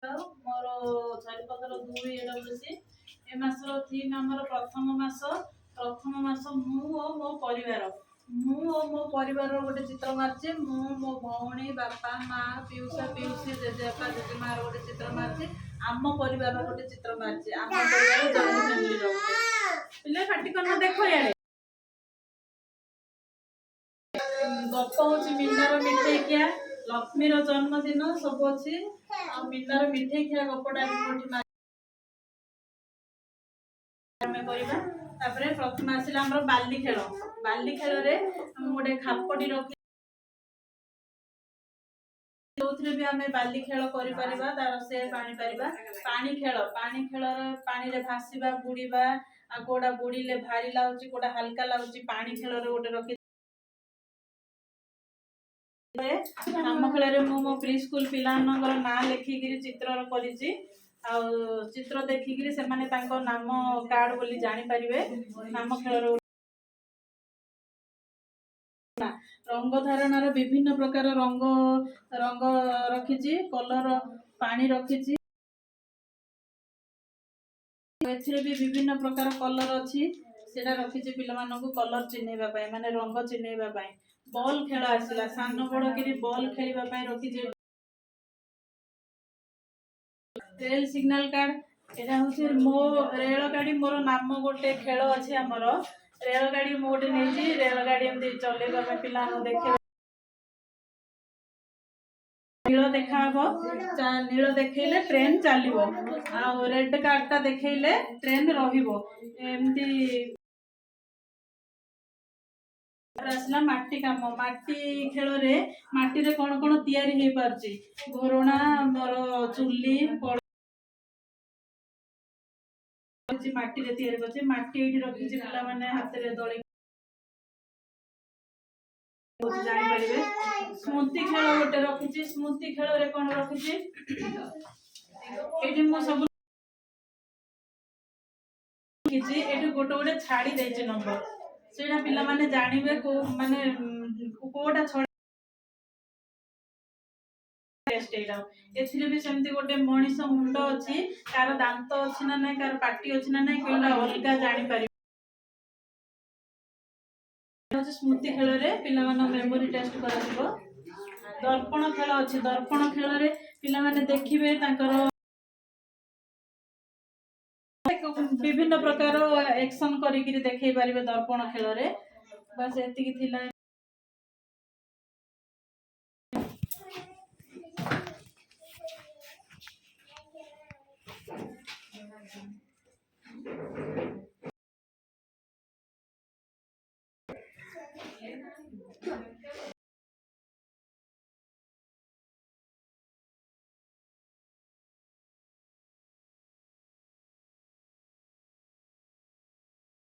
मोर चारिपथर 2 एडब्ल्यूसी ए मासर theme आमर प्रथम मास मु और मो परिवार गोटे चित्र मार्चे मो भौणी बापा माँ पिउसा पिउसी जेजेबापा जेजेमा गोटे चित्र मार्चे आम परिवार गोटे चित्र मार्चे आम परिवार जॉइंट फैमिली रोचे पिले फाटी करना देखो यार गप हूँ मीनार मिठे खिया लक्ष्मी जन्मदिन सब अच्छी मीनार मिठे खिया गपटा प्रथम आसला बाली खेल रे गोटे खापटी रखी जो भी आम बाली खेल कर तार से पानी खेल पानी रे भासीबा बुड़ीबा आ कोड़ा बुड़ीले भारी लाଗୁଛି कोड़ा हल्का लाଗୁଛି पानी खेल रे गोटे रखी आम खेल मो प्री स्कूल पिला ना लिखिकी चित्र करी चित्र देखिकी से नाम कार्ड बोली जानी पारिबे नाम खेल रंग धारणार विभिन्न प्रकार रंग रंग रखी कलर पानी रखी भी विभिन्न प्रकार कलर अच्छी सेटा रखी पिलामानकु कलर चिन्हैबा पाई माने रंग चिन्हैबा पाई बॉल खेल आसला सान बड़ कि बॉल खेलबा पाई रखी रेल सिग्नल कार्ड एटा हूँ मो रेल गाड़ी मोर नाम गोटे खेल अच्छे आमर रेल गाड़ी मो गोटे नहीं रेल गाड़ी चलेबा पिला देखे नील देखा नील देखले ट्रेन चलो आ रेड कार्डटा देखले ट्रेन रमती आसला माटी काम माटी खेल रे माटी रे कौन कौन तैयारी हो पारची घोरणा मोर चुली माटी रे तैयारी करछि माटी एठी रखी पिला माने हाथ रे दଳି जानि परिबे स्मृति खेल गोटे रखी स्मृति खेल रे कौन रखी एठी मो सब किछि एठी गोटे गोटे छाड़ी देछि नंबर सेटा पिला माने जानिबे को माने कोटा छड़ टेस्ट एटा एथिरे भी सेमती गोटे मनीष मुंड अछि कार दांत अछि ना नै कार पाटी अछि ना नै केला अलगा जानि पारि स्मृति खेल रे पिला माने मेमोरी टेस्ट करा दर्पण खेल अच्छी दर्पण खेल रे पिला माने देखिबे तांकर विभिन्न प्रकार एक्शन करी देखै पारिबे दर्पण खेल रे बस एतिकी थिला।